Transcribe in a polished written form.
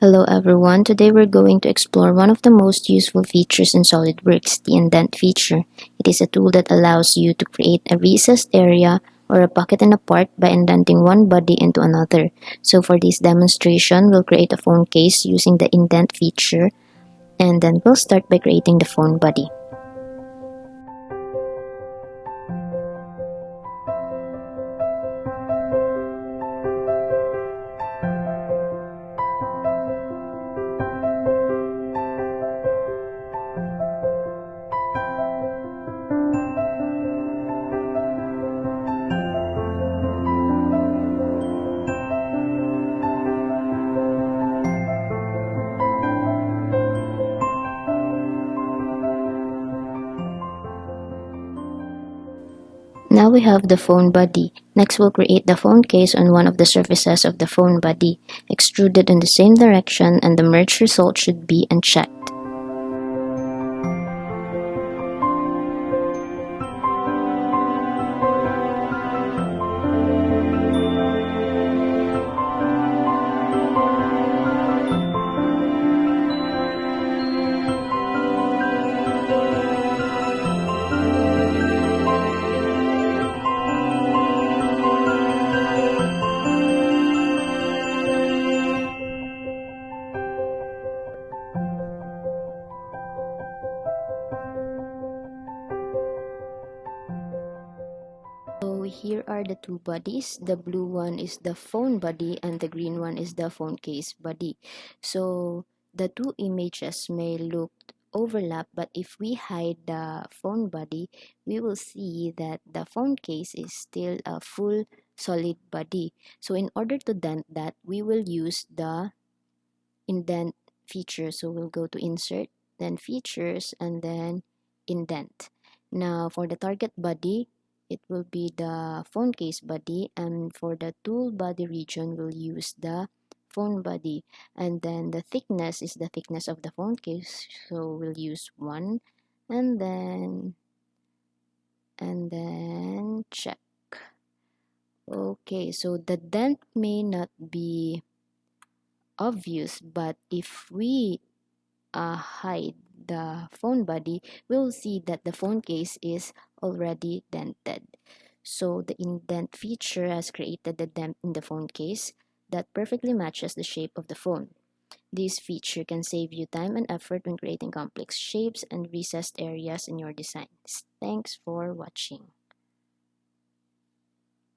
Hello everyone, today we're going to explore one of the most useful features in SOLIDWORKS, the Indent feature. It is a tool that allows you to create a recessed area or a pocket in a part by indenting one body into another. So for this demonstration, we'll create a phone case using the Indent feature, and then we'll start by creating the phone body. Now we have the phone body. Next we'll create the phone case on one of the surfaces of the phone body, extruded in the same direction, and the merge result should be unchecked. So here are the two bodies. The blue one is the phone body and the green one is the phone case body. So the two images may look overlap, but if we hide the phone body, we will see that the phone case is still a full solid body. So in order to dent that, we will use the indent feature. So we'll go to insert, then features, and then indent. Now for the target body, it will be the phone case body, and for the tool body region, we'll use the phone body, and then the thickness is the thickness of the phone case, so we'll use 1, and then check. Okay, so the dent may not be obvious, but if we hide the phone body, we'll see that the phone case is already dented. So the indent feature has created the dent in the phone case that perfectly matches the shape of the phone. This feature can save you time and effort when creating complex shapes and recessed areas in your designs. Thanks for watching.